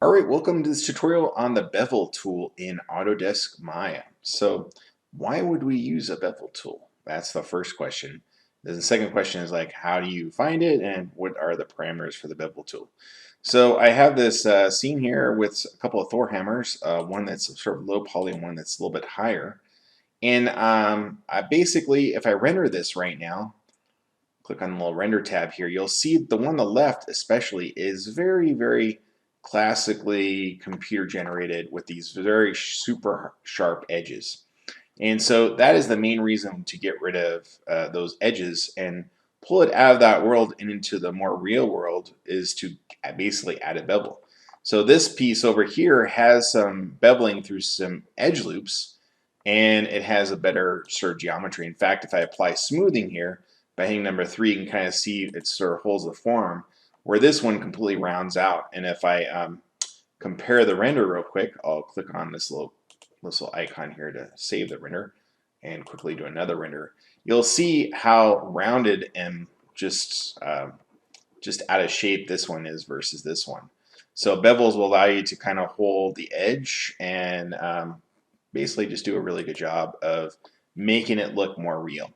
Alright, welcome to this tutorial on the Bevel tool in Autodesk Maya. So why would we use a Bevel tool? That's the first question. Then the second question is like, how do you find it and what are the parameters for the Bevel tool? So I have this scene here with a couple of Thor hammers, one that's sort of low poly and one that's a little bit higher. And I basically, if I render this right now, click on the little render tab here, you'll see the one on the left especially is very classically computer generated with these very super sharp edges. And so that is the main reason to get rid of those edges and pull it out of that world and into the more real world is to basically add a bevel. So this piece over here has some beveling through some edge loops and it has a better sort of geometry. In fact, if I apply smoothing here, by hitting number 3, you can kind of see it sort of holds the form, where this one completely rounds out. And if I compare the render real quick, I'll click on this little icon here to save the render and quickly do another render. You'll see how rounded and just out of shape this one is versus this one. So bevels will allow you to kind of hold the edge and basically just do a really good job of making it look more real.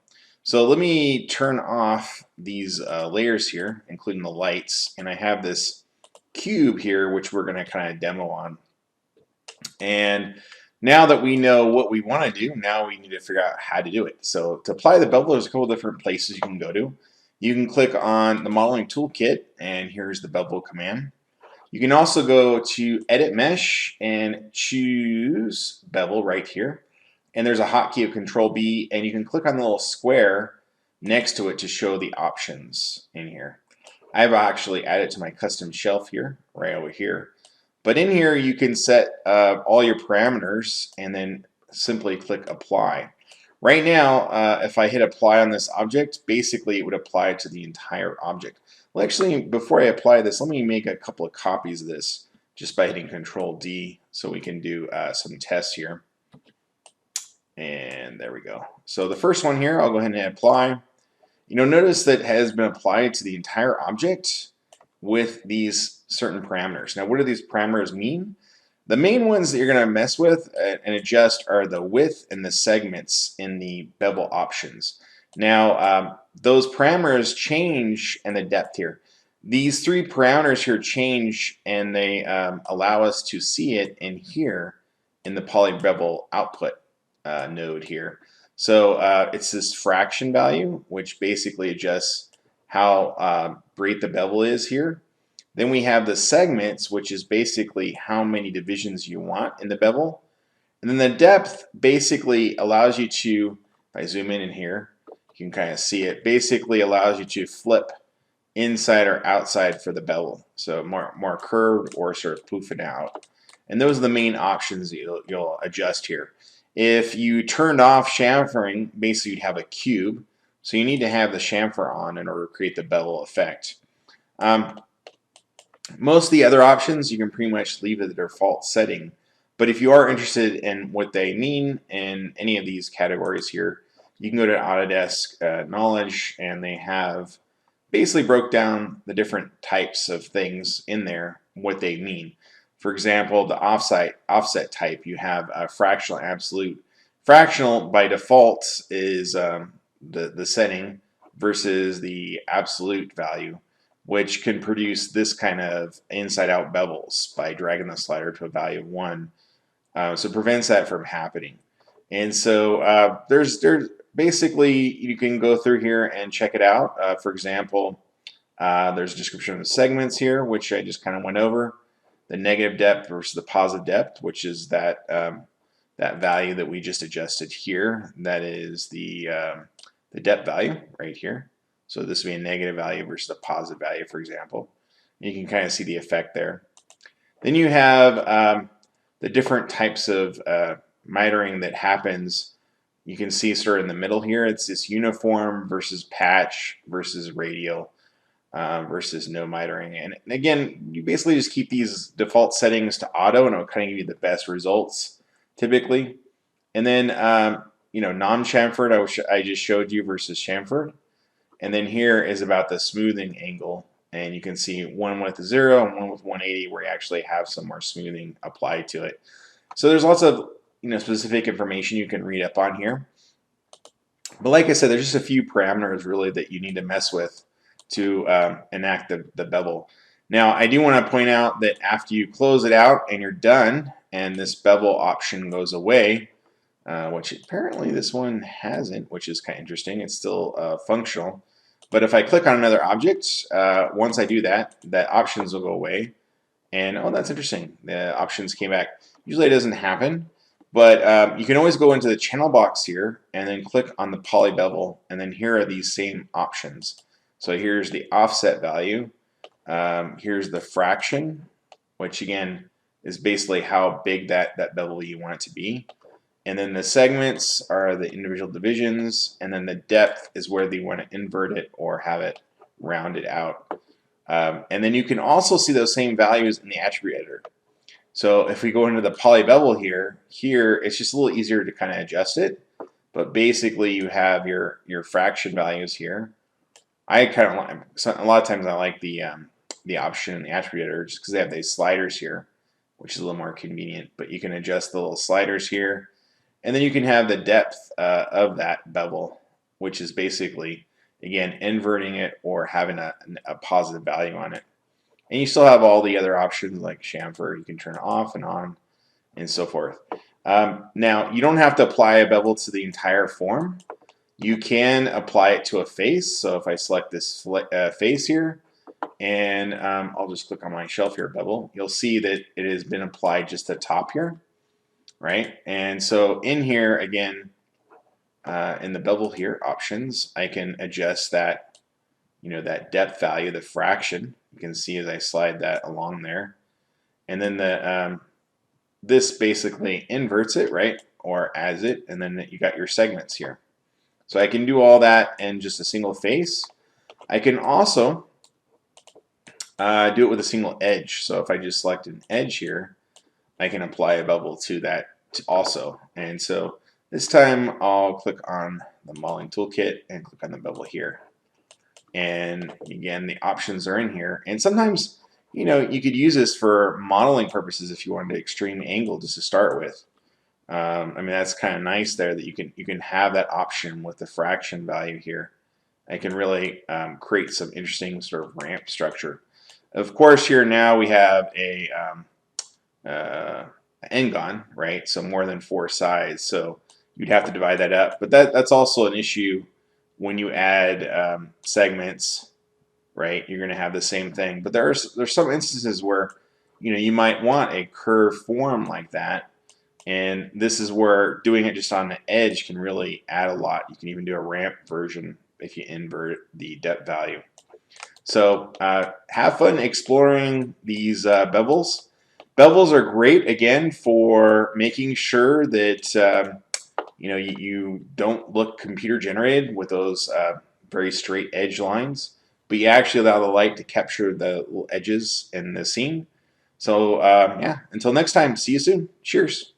So let me turn off these layers here, including the lights, and I have this cube here which we're going to kind of demo on. And now that we know what we want to do, now we need to figure out how to do it. So to apply the bevel, there's a couple different places you can go to. You can click on the modeling toolkit, and here's the bevel command. You can also go to edit mesh and choose bevel right here. And there's a hotkey of Control B, and you can click on the little square next to it to show the options in here. I've actually added to my custom shelf here, right over here. But in here you can set all your parameters and then simply click apply. Right now, if I hit apply on this object, basically it would apply to the entire object. Well, actually, before I apply this, let me make a couple of copies of this just by hitting Control D so we can do some tests here. And there we go. So the first one here, I'll go ahead and apply. Notice that it has been applied to the entire object with these certain parameters. Now, what do these parameters mean? The main ones that you're going to mess with and adjust are the width and the segments in the bevel options. Now, those parameters change and the depth here. These 3 parameters here change and they allow us to see it in here in the poly bevel output node here. So it's this fraction value, which basically adjusts how great the bevel is here. Then we have the segments, which is basically how many divisions you want in the bevel. And then the depth basically allows you to, if I zoom in here, you can kind of see it, basically allows you to flip inside or outside for the bevel. So more curved or sort of poof it out. And those are the main options that you'll adjust here. If you turned off chamfering, basically you'd have a cube. So you need to have the chamfer on in order to create the bevel effect. Most of the other options you can pretty much leave at the default setting. But if you are interested in what they mean in any of these categories here, you can go to Autodesk Knowledge, and they have basically broke down the different types of things in there, what they mean. For example, the offset type, you have a fractional absolute. Fractional by default is the setting versus the absolute value, which can produce this kind of inside out bevels by dragging the slider to a value of 1. So it prevents that from happening. And so there's basically, you can go through here and check it out. For example, there's a description of the segments here, which I just kind of went over. The negative depth versus the positive depth, which is that that value that we just adjusted here. That is the depth value right here. So this would be a negative value versus a positive value, for example. And you can kind of see the effect there. Then you have the different types of mitering that happens. You can see sort of in the middle here, it's this uniform versus patch versus radial versus no mitering. And again, you basically just keep these default settings to auto, and it'll kind of give you the best results typically. And then non-chamfered, I just showed you versus chamfered. And then here is about the smoothing angle and you can see one with 0 and one with 180 where you actually have some more smoothing applied to it. So there's lots of specific information you can read up on here. But like I said, there's just a few parameters really that you need to mess with to enact the bevel. Now, I do want to point out that after you close it out and you're done, and this bevel option goes away, which apparently this one hasn't, which is kind of interesting. It's still functional. But if I click on another object, once I do that, that options will go away. And oh, that's interesting. The options came back. Usually it doesn't happen. But you can always go into the channel box here and then click on the poly bevel, and then here are these same options. So here's the offset value. Here's the fraction, which again is basically how big that bevel you want it to be. And then the segments are the individual divisions, and then the depth is where they want to invert it or have it rounded out. And then you can also see those same values in the attribute editor. So if we go into the poly bevel here it's just a little easier to kind of adjust it. But basically you have your fraction values here. I kind of like, a lot of times I like the option in the attribute editor just because they have these sliders here, which is a little more convenient. But you can adjust the little sliders here. And then you can have the depth of that bevel, which is basically, again, inverting it or having a positive value on it. And you still have all the other options like chamfer. You can turn it off and on and so forth. Now, you don't have to apply a bevel to the entire form. You can apply it to a face. So if I select this face here, and I'll just click on my shelf here bevel, you'll see that it has been applied just at the top here. Right, and so in here again, in the bevel here options, I can adjust that, that depth value, the fraction. You can see as I slide that along there, and then the this basically inverts it, right, or adds it, and then you got your segments here. So I can do all that in just a single face. I can also do it with a single edge. So if I just select an edge here, I can apply a bevel to that also. And so this time I'll click on the modeling toolkit and click on the bevel here. And again, the options are in here. And sometimes, you could use this for modeling purposes if you wanted an extreme angle just to start with. I mean, that's kind of nice there that you can have that option with the fraction value here. I can really create some interesting sort of ramp structure. Of course, here now we have a n-gon, right? So more than 4 sides. So you'd have to divide that up. But that's also an issue when you add segments, right? You're going to have the same thing. But there's some instances where you might want a curved form like that. And this is where doing it just on the edge can really add a lot. You can even do a ramp version if you invert the depth value. So have fun exploring these bevels. Bevels are great, again, for making sure that you don't look computer generated with those very straight edge lines, but you actually allow the light to capture the little edges in the scene. So yeah, until next time, see you soon. Cheers.